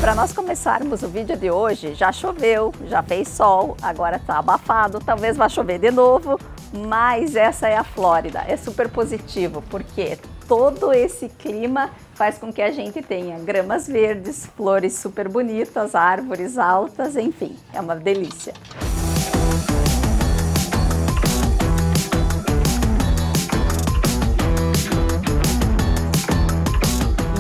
Para nós começarmos o vídeo de hoje, já choveu, já fez sol, agora está abafado, talvez vá chover de novo, mas essa é a Flórida, é super positivo, porque todo esse clima faz com que a gente tenha gramas verdes, flores super bonitas, árvores altas, enfim, é uma delícia.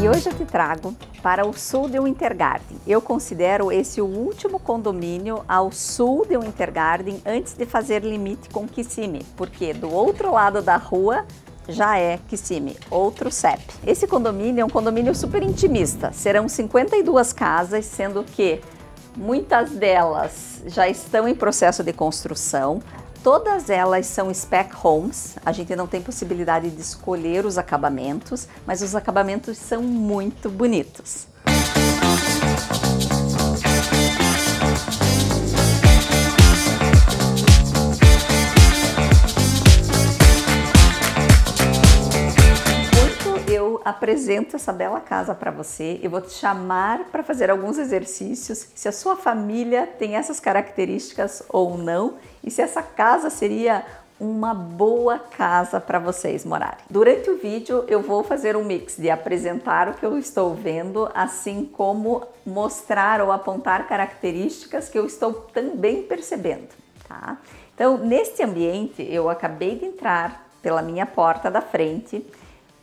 E hoje eu te trago para o sul de Winter Garden. Eu considero esse o último condomínio ao sul de Winter Garden antes de fazer limite com Kissimmee, porque do outro lado da rua já é Kissimmee, outro CEP. Esse condomínio é um condomínio super intimista, serão 52 casas, sendo que muitas delas já estão em processo de construção. Todas elas são spec homes, a gente não tem possibilidade de escolher os acabamentos, mas os acabamentos são muito bonitos. Enquanto eu apresento essa bela casa para você, eu vou te chamar para fazer alguns exercícios, se a sua família tem essas características ou não, e se essa casa seria uma boa casa para vocês morarem. Durante o vídeo eu vou fazer um mix de apresentar o que eu estou vendo, assim como mostrar ou apontar características que eu estou também percebendo, tá? Então, neste ambiente, eu acabei de entrar pela minha porta da frente.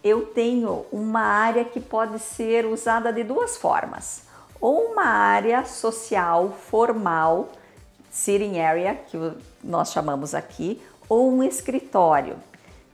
Eu tenho uma área que pode ser usada de duas formas. Ou uma área social, formal, sitting area, que nós chamamos aqui, ou um escritório.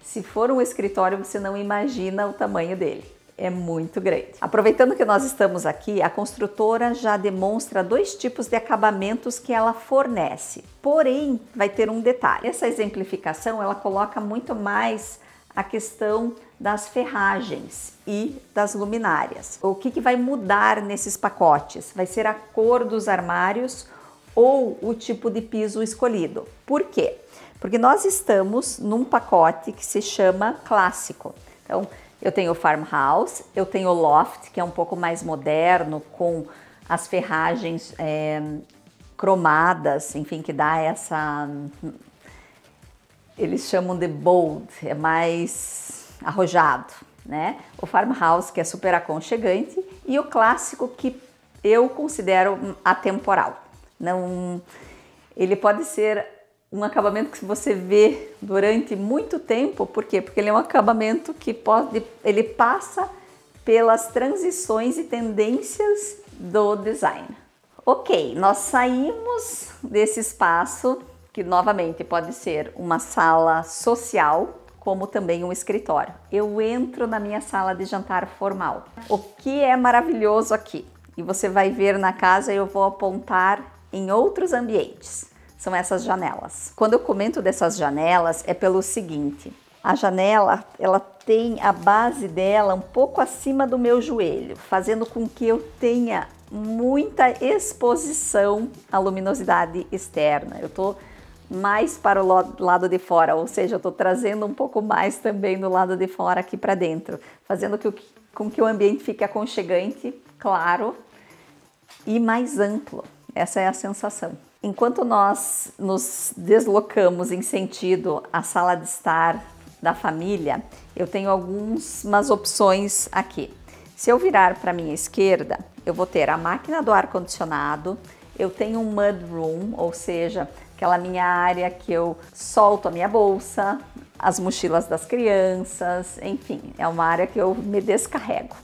Se for um escritório, você não imagina o tamanho dele. É muito grande. Aproveitando que nós estamos aqui, a construtora já demonstra dois tipos de acabamentos que ela fornece. Porém, vai ter um detalhe. Essa exemplificação, ela coloca muito mais a questão das ferragens e das luminárias. O que vai mudar nesses pacotes? Vai ser a cor dos armários ou o tipo de piso escolhido. Por quê? Porque nós estamos num pacote que se chama clássico. Então, eu tenho o farmhouse, eu tenho o loft, que é um pouco mais moderno, com as ferragens cromadas, enfim, que dá essa... Eles chamam de bold, é mais arrojado, né? O farmhouse, que é super aconchegante, e o clássico, que eu considero atemporal. Não, ele pode ser um acabamento que você vê durante muito tempo. Por quê? Porque ele é um acabamento que ele passa pelas transições e tendências do design. Ok, nós saímos desse espaço, que novamente pode ser uma sala social, como também um escritório. Eu entro na minha sala de jantar formal. O que é maravilhoso aqui, e você vai ver na casa, eu vou apontar em outros ambientes, são essas janelas. Quando eu comento dessas janelas, é pelo seguinte: a janela, ela tem a base dela um pouco acima do meu joelho, fazendo com que eu tenha muita exposição à luminosidade externa. Eu tô mais para o lado de fora, ou seja, eu tô trazendo um pouco mais também do lado de fora aqui para dentro, fazendo com que o ambiente fique aconchegante, claro, e mais amplo. Essa é a sensação. Enquanto nós nos deslocamos em sentido à sala de estar da família, eu tenho algumas opções aqui. Se eu virar para a minha esquerda, eu vou ter a máquina do ar-condicionado, eu tenho um mudroom, ou seja, aquela minha área que eu solto a minha bolsa, as mochilas das crianças, enfim, é uma área que eu me descarrego.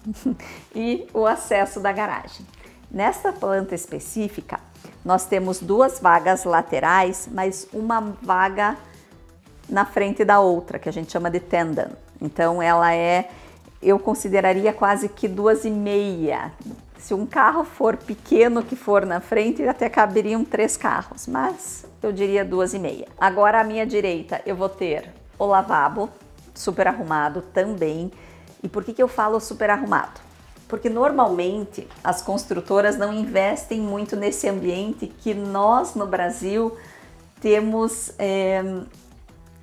E o acesso da garagem. Nesta planta específica, nós temos duas vagas laterais, mas uma vaga na frente da outra, que a gente chama de tandem. Então ela é, eu consideraria quase que 2,5 Se um carro for pequeno que for na frente, até caberiam 3 carros, mas eu diria 2,5. Agora à minha direita eu vou ter o lavabo, super arrumado também. E por que eu falo super arrumado? Porque normalmente as construtoras não investem muito nesse ambiente que nós no Brasil temos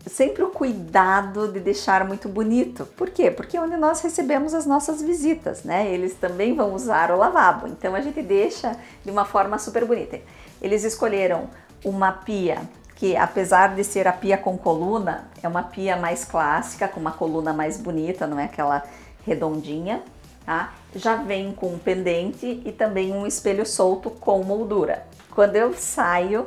sempre o cuidado de deixar muito bonito. Por quê? Porque é onde nós recebemos as nossas visitas, né? Eles também vão usar o lavabo, então a gente deixa de uma forma super bonita. Eles escolheram uma pia que, apesar de ser a pia com coluna, é uma pia mais clássica, com uma coluna mais bonita, não é aquela redondinha, tá? Já vem com um pendente e também um espelho solto com moldura. Quando eu saio,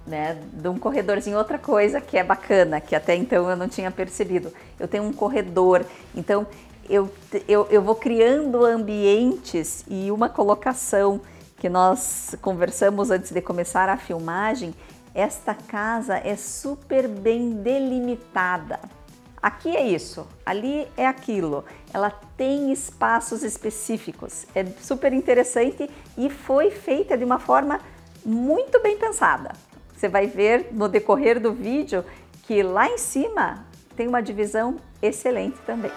né, de um corredorzinho, outra coisa que é bacana, que até então eu não tinha percebido, eu tenho um corredor, então eu vou criando ambientes, e uma colocação que nós conversamos antes de começar a filmagem, esta casa é super bem delimitada. Aqui é isso, ali é aquilo, ela tem espaços específicos, é super interessante e foi feita de uma forma muito bem pensada. Você vai ver no decorrer do vídeo que lá em cima tem uma divisão excelente também.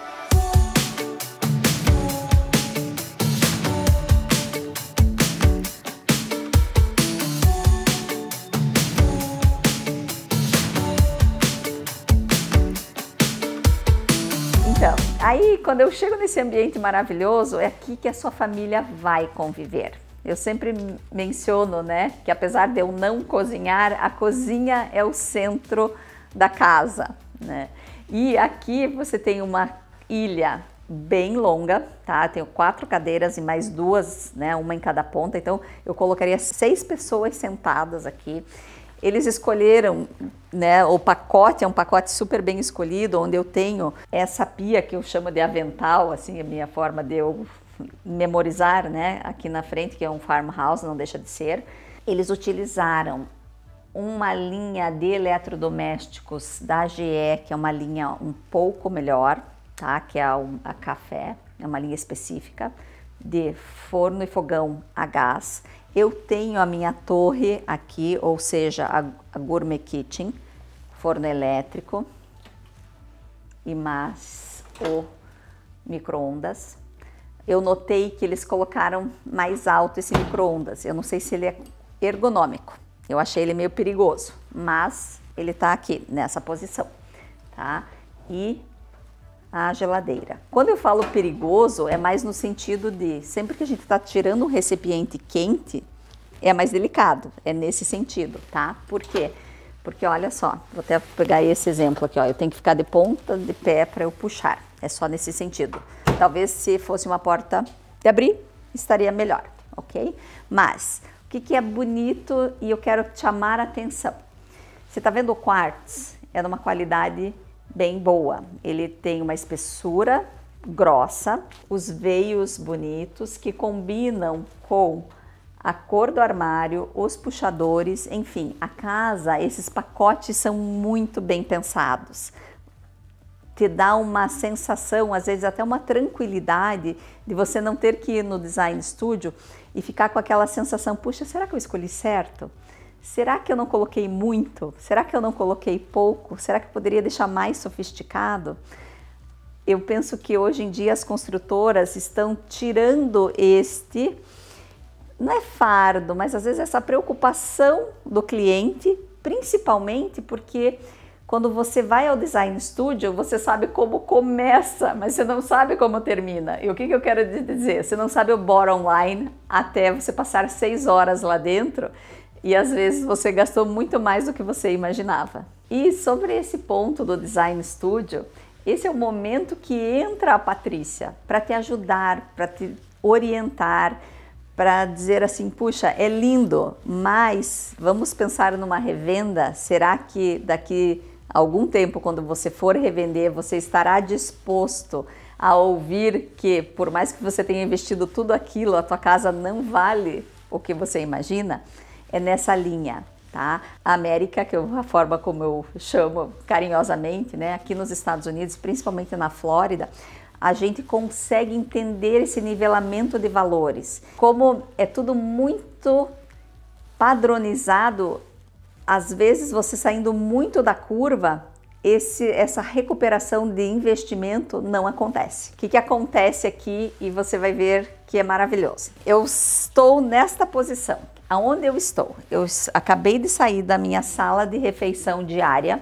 Então, aí quando eu chego nesse ambiente maravilhoso, é aqui que a sua família vai conviver. Eu sempre menciono, né, que apesar de eu não cozinhar, a cozinha é o centro da casa, né? E aqui você tem uma ilha bem longa, tá? Tenho 4 cadeiras e mais 2, né, uma em cada ponta, então eu colocaria 6 pessoas sentadas aqui. Eles escolheram, né, o pacote é um pacote super bem escolhido, onde eu tenho essa pia que eu chamo de avental, assim, a minha forma de eu memorizar, né, aqui na frente, que é um farmhouse, não deixa de ser. Eles utilizaram uma linha de eletrodomésticos da GE, que é uma linha um pouco melhor, tá? Que é a café, é uma linha específica de forno e fogão a gás. Eu tenho a minha torre aqui, ou seja, a Gourmet Kitchen, forno elétrico e mais o micro-ondas. Eu notei que eles colocaram mais alto esse micro-ondas. Eu não sei se ele é ergonômico. Eu achei ele meio perigoso, mas ele tá aqui nessa posição, tá? E a geladeira. Quando eu falo perigoso, é mais no sentido de sempre que a gente tá tirando um recipiente quente, é mais delicado. É nesse sentido, tá? Por quê? Porque olha só, vou até pegar esse exemplo aqui, ó. Eu tenho que ficar de ponta de pé para eu puxar. É só nesse sentido. Talvez se fosse uma porta de abrir, estaria melhor, ok? Mas o que é bonito e eu quero chamar a atenção. Você tá vendo o quartz? É de uma qualidade bem boa. Ele tem uma espessura grossa, os veios bonitos que combinam com a cor do armário, os puxadores, enfim, a casa, esses pacotes são muito bem pensados. Te dá uma sensação, às vezes até uma tranquilidade de você não ter que ir no design studio e ficar com aquela sensação, puxa, será que eu escolhi certo? Será que eu não coloquei muito? Será que eu não coloquei pouco? Será que eu poderia deixar mais sofisticado? Eu penso que hoje em dia as construtoras estão tirando não é fardo, mas às vezes essa preocupação do cliente, principalmente porque quando você vai ao design studio, você sabe como começa, mas você não sabe como termina. E o que eu quero dizer? Você não sabe o bottom line até você passar 6 horas lá dentro e às vezes você gastou muito mais do que você imaginava. E sobre esse ponto do design studio, esse é o momento que entra a Patrícia para te ajudar, para te orientar, para dizer assim, puxa, é lindo, mas vamos pensar numa revenda, será que daqui a algum tempo, quando você for revender, você estará disposto a ouvir que, por mais que você tenha investido tudo aquilo, a tua casa não vale o que você imagina? É nessa linha, tá? A América, que é a forma como eu chamo carinhosamente, né? Aqui nos Estados Unidos, principalmente na Flórida, a gente consegue entender esse nivelamento de valores. Como é tudo muito padronizado, às vezes você saindo muito da curva, essa recuperação de investimento não acontece. O que acontece aqui e você vai ver que é maravilhoso. Eu estou nesta posição. Aonde eu estou? Eu acabei de sair da minha sala de refeição diária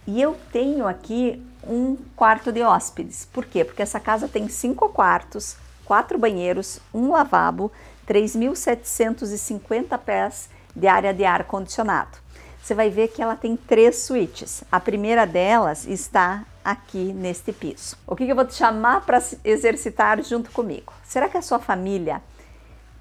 e eu tenho aqui um quarto de hóspedes. Por quê? Porque essa casa tem 5 quartos, 4 banheiros, um lavabo, 3.750 pés de área de ar-condicionado. Você vai ver que ela tem 3 suítes. A primeira delas está aqui neste piso. O que eu vou te chamar para exercitar junto comigo? Será que a sua família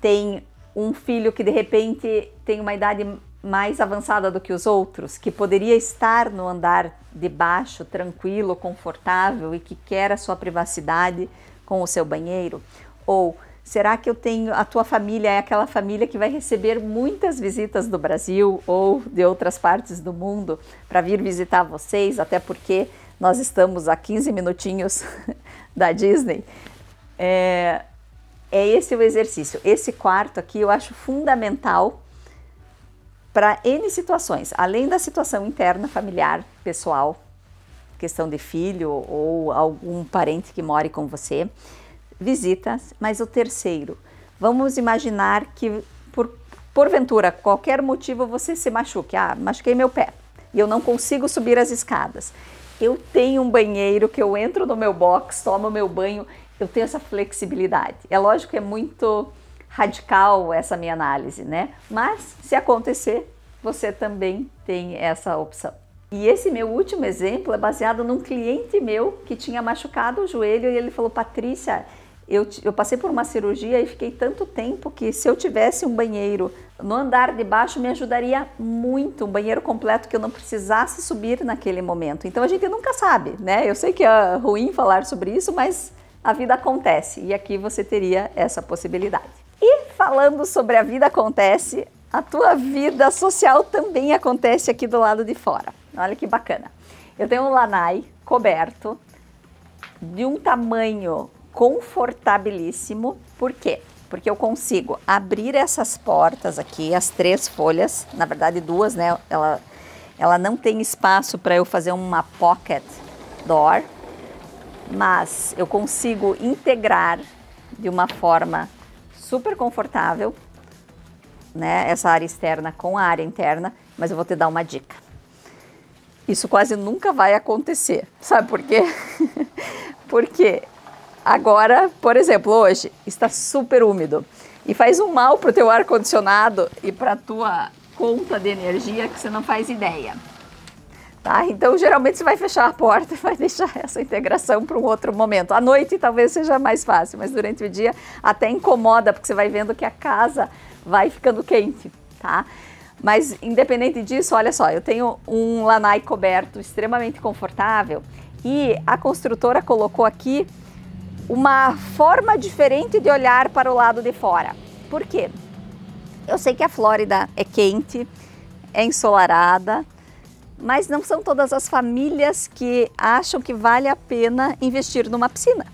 tem um filho que de repente tem uma idade mais avançada do que os outros, que poderia estar no andar de baixo, tranquilo, confortável e que quer a sua privacidade com o seu banheiro? Ou será que a tua família é aquela família que vai receber muitas visitas do Brasil ou de outras partes do mundo para vir visitar vocês, até porque nós estamos a 15 minutinhos da Disney? É esse o exercício. Esse quarto aqui eu acho fundamental para N situações, além da situação interna, familiar, pessoal, questão de filho ou algum parente que more com você, visitas. Mas o terceiro, vamos imaginar que porventura, qualquer motivo você se machuque. Machuquei meu pé e eu não consigo subir as escadas. Eu tenho um banheiro que eu entro no meu box, tomo meu banho, eu tenho essa flexibilidade. É lógico que é muito radical essa minha análise, né? Mas se acontecer, você também tem essa opção. E esse meu último exemplo é baseado num cliente meu que tinha machucado o joelho e ele falou: Patrícia, eu passei por uma cirurgia e fiquei tanto tempo que se eu tivesse um banheiro no andar de baixo me ajudaria muito, um banheiro completo que eu não precisasse subir naquele momento. Então a gente nunca sabe, né? Eu sei que é ruim falar sobre isso, mas a vida acontece e aqui você teria essa possibilidade. E falando sobre a vida acontece, a tua vida social também acontece aqui do lado de fora. Olha que bacana. Eu tenho um lanai coberto de um tamanho confortabilíssimo. Por quê? Porque eu consigo abrir essas portas aqui, as 3 folhas, na verdade 2, né? Ela não tem espaço para eu fazer uma pocket door, mas eu consigo integrar de uma forma super confortável, né, essa área externa com a área interna. Mas eu vou te dar uma dica. Isso quase nunca vai acontecer. Sabe por quê? Porque agora, por exemplo, hoje está super úmido e faz um mal para o teu ar-condicionado e para a tua conta de energia que você não faz ideia. Tá? Então, geralmente você vai fechar a porta e vai deixar essa integração para um outro momento. À noite talvez seja mais fácil, mas durante o dia até incomoda, porque você vai vendo que a casa vai ficando quente, tá? Mas independente disso, olha só, eu tenho um lanai coberto extremamente confortável e a construtora colocou aqui uma forma diferente de olhar para o lado de fora. Por quê? Eu sei que a Flórida é quente, é ensolarada, mas não são todas as famílias que acham que vale a pena investir numa piscina,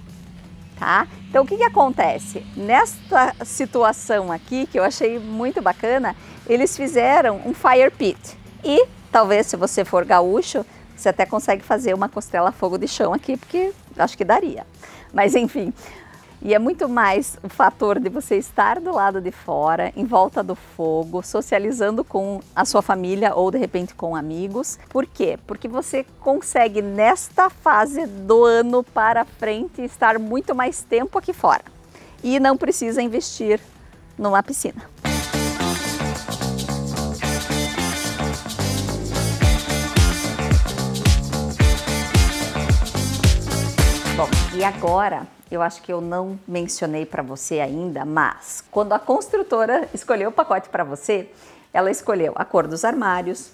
tá? Então o que acontece? Nesta situação aqui, que eu achei muito bacana, eles fizeram um fire pit. E talvez, se você for gaúcho, você até consegue fazer uma costela a fogo de chão aqui, porque acho que daria. Mas enfim, e é muito mais o fator de você estar do lado de fora, em volta do fogo, socializando com a sua família ou de repente com amigos. Por quê? Porque você consegue nesta fase do ano para frente estar muito mais tempo aqui fora e não precisa investir numa piscina. Bom, e agora, eu acho que eu não mencionei para você ainda, mas quando a construtora escolheu o pacote para você, ela escolheu a cor dos armários,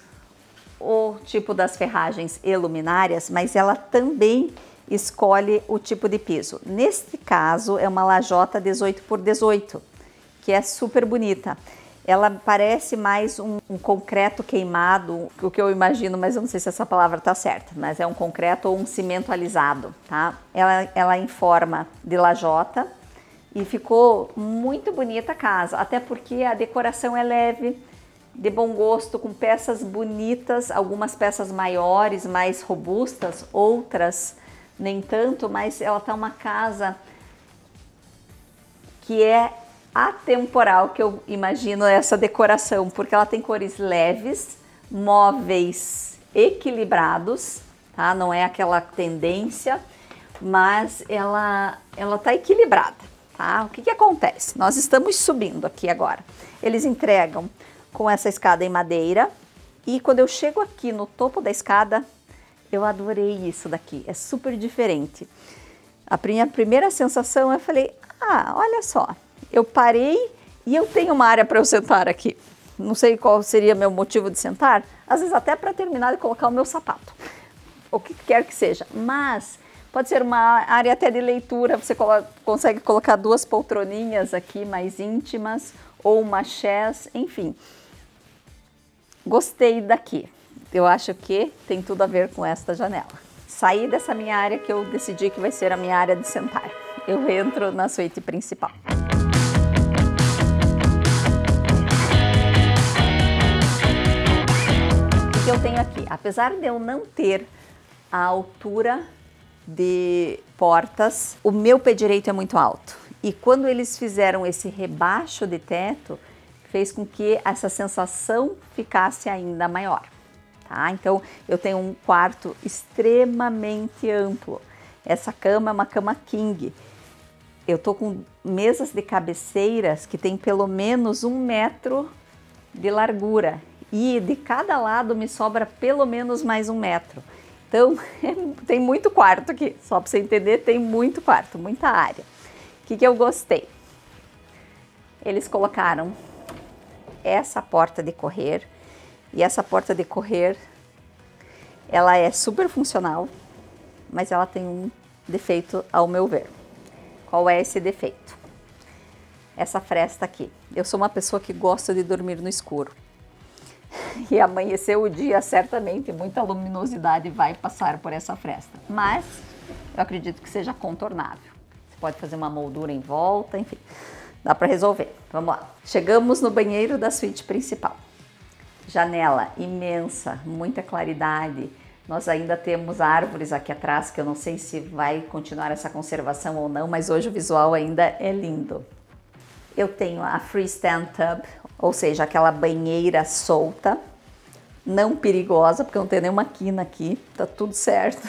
o tipo das ferragens e luminárias, mas ela também escolhe o tipo de piso. Neste caso, é uma lajota 18 por 18, que é super bonita. Ela parece mais um concreto queimado, o que eu imagino, mas eu não sei se essa palavra está certa, mas é um concreto ou um cimento alisado, tá? Ela é em forma de lajota e ficou muito bonita a casa, até porque a decoração é leve, de bom gosto, com peças bonitas, algumas peças maiores, mais robustas, outras nem tanto, mas ela tá uma casa que é atemporal, que eu imagino essa decoração, porque ela tem cores leves, móveis equilibrados, tá? Não é aquela tendência, mas ela tá equilibrada, tá? O que acontece? Nós estamos subindo aqui agora. Eles entregam com essa escada em madeira e quando eu chego aqui no topo da escada, eu adorei isso daqui, é super diferente. A minha primeira sensação, eu falei, olha só, eu parei e eu tenho uma área para eu sentar aqui. Não sei qual seria meu motivo de sentar, às vezes até para terminar de colocar o meu sapato, o que quer que seja, mas pode ser uma área até de leitura, você consegue colocar 2 poltroninhas aqui mais íntimas, ou uma chaise, enfim. Gostei daqui, eu acho que tem tudo a ver com esta janela. Saí dessa minha área que eu decidi que vai ser a minha área de sentar. Eu entro na suíte principal. O que eu tenho aqui? Apesar de eu não ter a altura de portas, o meu pé direito é muito alto. E quando eles fizeram esse rebaixo de teto, fez com que essa sensação ficasse ainda maior. Tá? Então, eu tenho um quarto extremamente amplo. Essa cama é uma cama king. Eu tô com mesas de cabeceiras que tem pelo menos 1 metro de largura. E de cada lado me sobra pelo menos mais 1 metro. Então, tem muito quarto aqui. Só para você entender, tem muito quarto, muita área. O que eu gostei? Eles colocaram essa porta de correr. E essa porta de correr, ela é super funcional, mas ela tem um defeito ao meu ver. Qual é esse defeito? Essa fresta aqui. Eu sou uma pessoa que gosta de dormir no escuro. E amanhecer o dia, certamente, muita luminosidade vai passar por essa fresta. Mas eu acredito que seja contornável. Você pode fazer uma moldura em volta, enfim, dá para resolver. Vamos lá. Chegamos no banheiro da suíte principal. Janela imensa, muita claridade. Nós ainda temos árvores aqui atrás, que eu não sei se vai continuar essa conservação ou não, mas hoje o visual ainda é lindo. Eu tenho a freestand tub, ou seja, aquela banheira solta, não perigosa, porque não tem nenhuma quina aqui, tá tudo certo.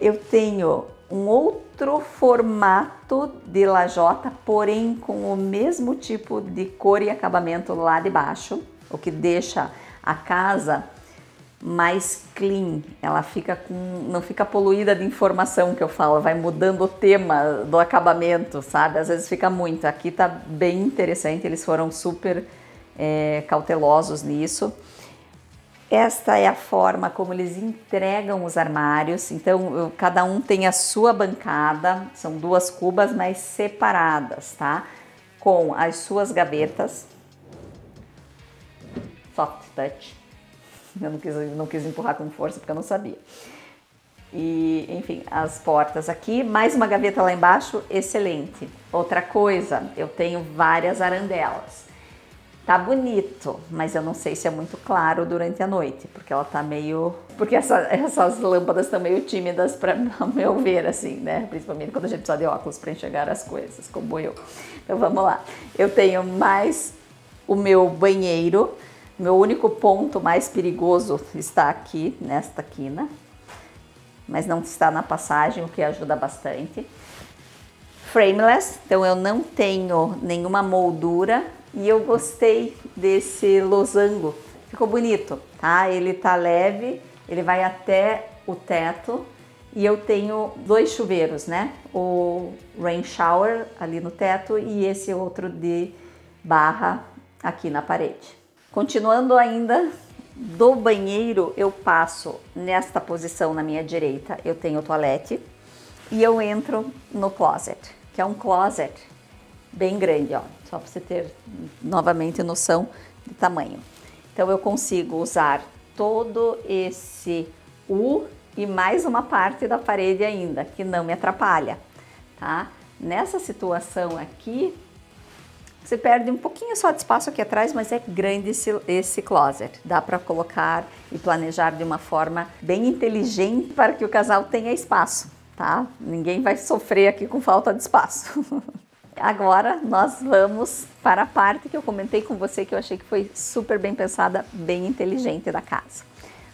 Eu tenho um outro formato de lajota, porém com o mesmo tipo de cor e acabamento lá de baixo, o que deixa a casa mais clean, ela fica não fica poluída de informação, que eu falo, vai mudando o tema do acabamento, sabe? Às vezes fica muito. Aqui tá bem interessante, eles foram super cautelosos nisso. Esta é a forma como eles entregam os armários, então cada um tem a sua bancada, são 2 cubas, mas separadas, tá? Com as suas gavetas, soft touch, eu não quis empurrar com força porque eu não sabia. E, enfim, as portas aqui, mais uma gaveta lá embaixo, excelente. Outra coisa, eu tenho várias arandelas. Tá bonito, mas eu não sei se é muito claro durante a noite, porque ela tá meio... Porque essas lâmpadas estão meio tímidas para meu ver, assim, né? Principalmente quando a gente precisa de óculos para enxergar as coisas, como eu. Então vamos lá. Eu tenho mais o meu banheiro. Meu único ponto mais perigoso está aqui, nesta quina. Mas não está na passagem, o que ajuda bastante. Frameless, então eu não tenho nenhuma moldura. E eu gostei desse losango, ficou bonito, tá? Ele tá leve, ele vai até o teto e eu tenho 2 chuveiros, né? O rain shower ali no teto e esse outro de barra aqui na parede. Continuando ainda do banheiro, eu passo nesta posição na minha direita, eu tenho o toalete e eu entro no closet, que é um closet bem grande, ó, só para você ter novamente noção do tamanho. Então eu consigo usar todo esse U e mais uma parte da parede ainda, que não me atrapalha, tá? Nessa situação aqui, você perde um pouquinho só de espaço aqui atrás, mas é grande esse closet. Dá para colocar e planejar de uma forma bem inteligente para que o casal tenha espaço, tá? Ninguém vai sofrer aqui com falta de espaço. Agora nós vamos para a parte que eu comentei com você, que eu achei que foi super bem pensada, bem inteligente da casa.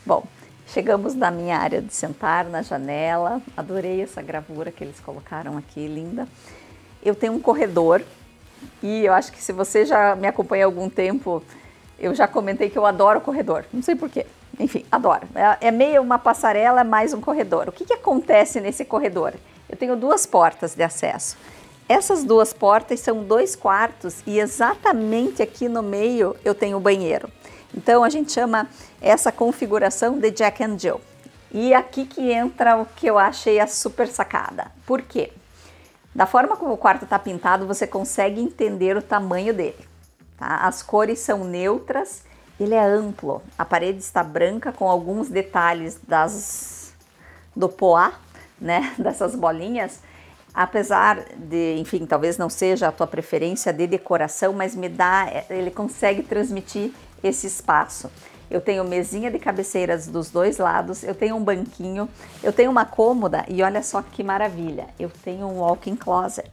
Bom, chegamos na minha área de sentar, na janela. Adorei essa gravura que eles colocaram aqui, linda. Eu tenho um corredor. E eu acho que se você já me acompanha há algum tempo, eu já comentei que eu adoro corredor. Não sei porquê. Enfim, adoro. É meio uma passarela, mais um corredor. O que acontece nesse corredor? Eu tenho duas portas de acesso. Essas duas portas são 2 quartos e exatamente aqui no meio eu tenho o banheiro. Então a gente chama essa configuração de Jack and Jill. E aqui que entra o que eu achei a super sacada. Por quê? Da forma como o quarto está pintado, você consegue entender o tamanho dele, tá? As cores são neutras, ele é amplo, a parede está branca com alguns detalhes do poá, né? Dessas bolinhas, apesar de, enfim, talvez não seja a tua preferência de decoração, mas ele consegue transmitir esse espaço. Eu tenho mesinha de cabeceiras dos dois lados, eu tenho um banquinho, eu tenho uma cômoda e olha só que maravilha, eu tenho um walk-in closet.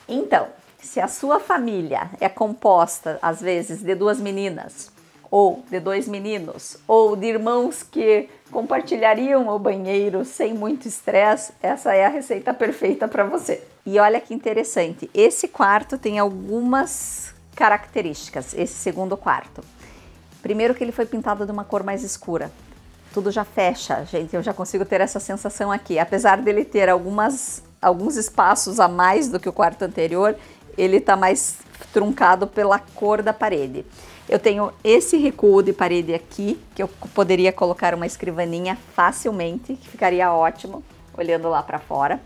Então, se a sua família é composta, às vezes, de 2 meninas, ou de 2 meninos, ou de irmãos que compartilhariam o banheiro sem muito estresse, essa é a receita perfeita para você. E olha que interessante, esse quarto tem algumas características, esse segundo quarto. Primeiro que ele foi pintado de uma cor mais escura. Tudo já fecha, gente, eu já consigo ter essa sensação aqui. Apesar dele ter alguns espaços a mais do que o quarto anterior, ele está mais truncado pela cor da parede. Eu tenho esse recuo de parede aqui, que eu poderia colocar uma escrivaninha facilmente, que ficaria ótimo, olhando lá para fora.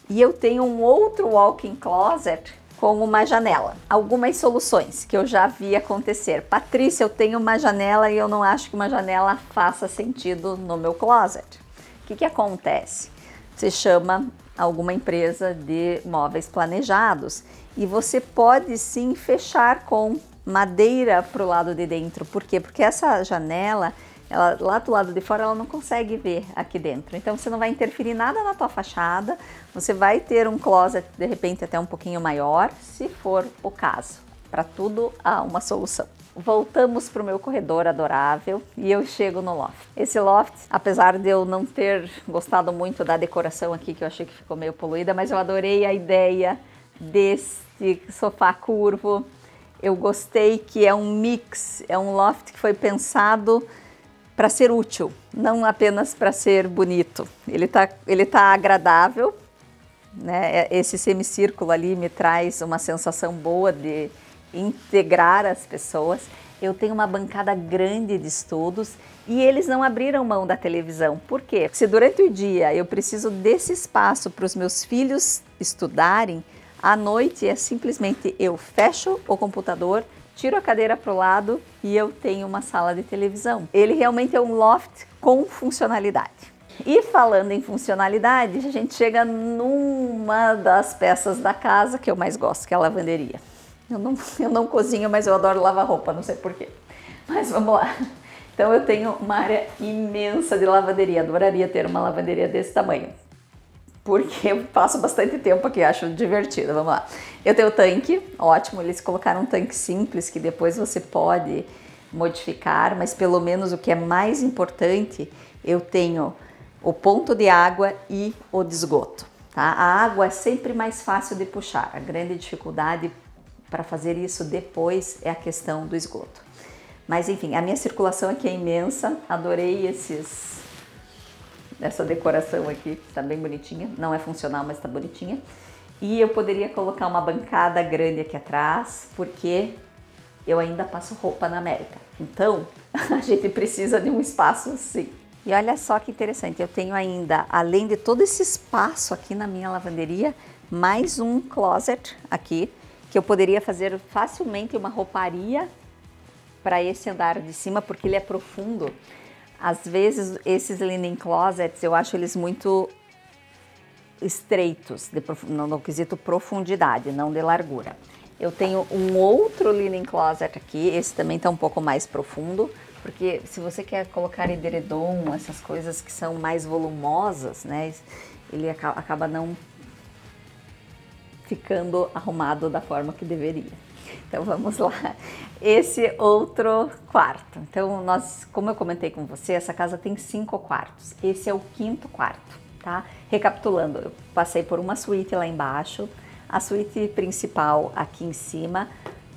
E eu tenho um outro walk-in closet com uma janela. Algumas soluções que eu já vi acontecer. Patrícia, eu tenho uma janela e eu não acho que uma janela faça sentido no meu closet. O que acontece? Você chama alguma empresa de móveis planejados e você pode sim fechar com madeira para o lado de dentro. Por quê? Porque essa janela, lá do lado de fora, ela não consegue ver aqui dentro. Então você não vai interferir nada na tua fachada, você vai ter um closet de repente até um pouquinho maior, se for o caso. Para tudo há uma solução. Voltamos para o meu corredor adorável e eu chego no loft. Esse loft, apesar de eu não ter gostado muito da decoração aqui, que eu achei que ficou meio poluída, mas eu adorei a ideia desse sofá curvo. Eu gostei que é um mix, é um loft que foi pensado para ser útil, não apenas para ser bonito. Ele tá agradável, né? Esse semicírculo ali me traz uma sensação boa de integrar as pessoas. Eu tenho uma bancada grande de estudos e eles não abriram mão da televisão. Por quê? Se durante o dia eu preciso desse espaço para os meus filhos estudarem, à noite é simplesmente eu fecho o computador, tiro a cadeira para o lado e eu tenho uma sala de televisão. Ele realmente é um loft com funcionalidade. E falando em funcionalidade, a gente chega numa das peças da casa que eu mais gosto, que é a lavanderia. Eu não cozinho, mas eu adoro lavar roupa, não sei porquê. Mas vamos lá. Então eu tenho uma área imensa de lavanderia, adoraria ter uma lavanderia desse tamanho. Porque eu passo bastante tempo aqui, acho divertido. Vamos lá. Eu tenho o tanque, ótimo, eles colocaram um tanque simples que depois você pode modificar, mas pelo menos o que é mais importante, eu tenho o ponto de água e o de esgoto. Tá? A água é sempre mais fácil de puxar, a grande dificuldade para fazer isso depois é a questão do esgoto. Mas enfim, a minha circulação aqui é imensa, adorei essa decoração aqui, tá bem bonitinha, não é funcional, mas tá bonitinha. E eu poderia colocar uma bancada grande aqui atrás, porque eu ainda passo roupa na América. Então, a gente precisa de um espaço assim. E olha só que interessante, eu tenho ainda, além de todo esse espaço aqui na minha lavanderia, mais um closet aqui, que eu poderia fazer facilmente uma rouparia para esse andar de cima, porque ele é profundo. Às vezes esses linen closets eu acho eles muito estreitos, no quesito profundidade, não de largura. Eu tenho um outro linen closet aqui, esse também está um pouco mais profundo, porque se você quer colocar edredom, essas coisas que são mais volumosas, né, ele acaba não ficando arrumado da forma que deveria. Então vamos lá, esse outro quarto. Então como eu comentei com você, essa casa tem 5 quartos, esse é o 5º quarto, tá? Recapitulando, eu passei por uma suíte lá embaixo, a suíte principal aqui em cima,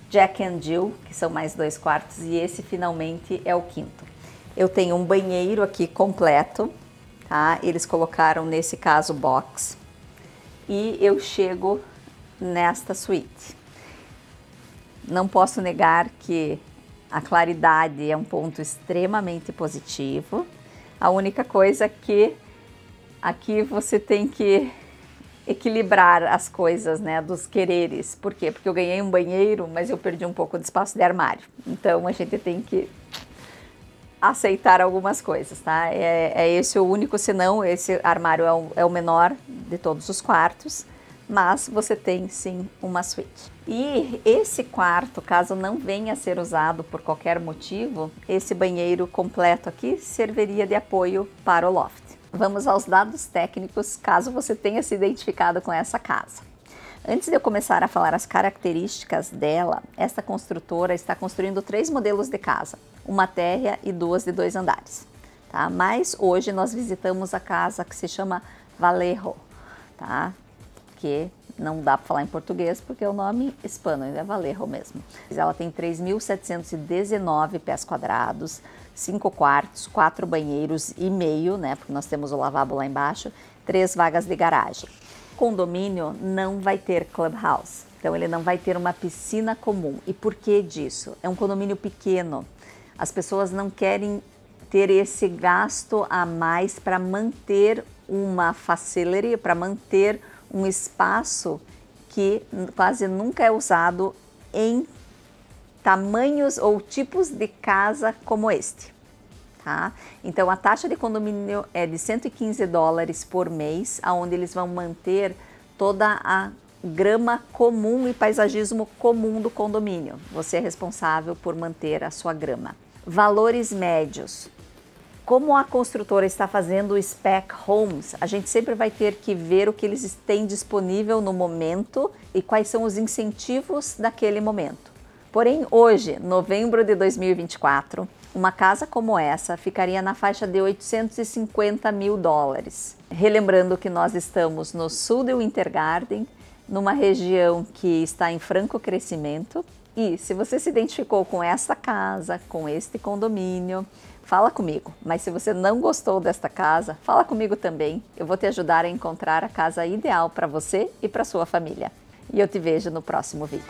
Jack and Jill, que são mais 2 quartos, e esse finalmente é o 5º. Eu tenho um banheiro aqui completo, tá? Eles colocaram nesse caso box, e eu chego nesta suíte. Não posso negar que a claridade é um ponto extremamente positivo. A única coisa é que aqui você tem que equilibrar as coisas, né, dos quereres. Por quê? Porque eu ganhei um banheiro, mas eu perdi um pouco de espaço de armário. Então a gente tem que aceitar algumas coisas, tá? É esse o único, senão esse armário é o menor de todos os quartos, mas você tem sim uma suíte. E esse quarto, caso não venha a ser usado por qualquer motivo, esse banheiro completo aqui serviria de apoio para o loft. Vamos aos dados técnicos, caso você tenha se identificado com essa casa. Antes de eu começar a falar as características dela, esta construtora está construindo 3 modelos de casa, uma térrea e 2 de 2 andares, tá? Mas hoje nós visitamos a casa que se chama Vallejo, tá? Que não dá para falar em português porque o nome hispano é Vallejo mesmo. Ela tem 3.719 pés quadrados, 5 quartos, 4 banheiros e meio, né? Porque nós temos o lavabo lá embaixo, 3 vagas de garagem. O condomínio não vai ter clubhouse, então ele não vai ter uma piscina comum. E por que disso? É um condomínio pequeno. As pessoas não querem ter esse gasto a mais para manter uma facility, para manter um espaço que quase nunca é usado em tamanhos ou tipos de casa como este, tá? Então a taxa de condomínio é de $115 por mês, aonde eles vão manter toda a grama comum e paisagismo comum do condomínio. Você é responsável por manter a sua grama. Valores médios. Como a construtora está fazendo o spec homes, a gente sempre vai ter que ver o que eles têm disponível no momento e quais são os incentivos daquele momento. Porém, hoje, novembro de 2024, uma casa como essa ficaria na faixa de $850 mil. Relembrando que nós estamos no sul de Winter Garden, numa região que está em franco crescimento. E se você se identificou com essa casa, com este condomínio, fala comigo. Mas se você não gostou desta casa, fala comigo também. Eu vou te ajudar a encontrar a casa ideal para você e para sua família. E eu te vejo no próximo vídeo.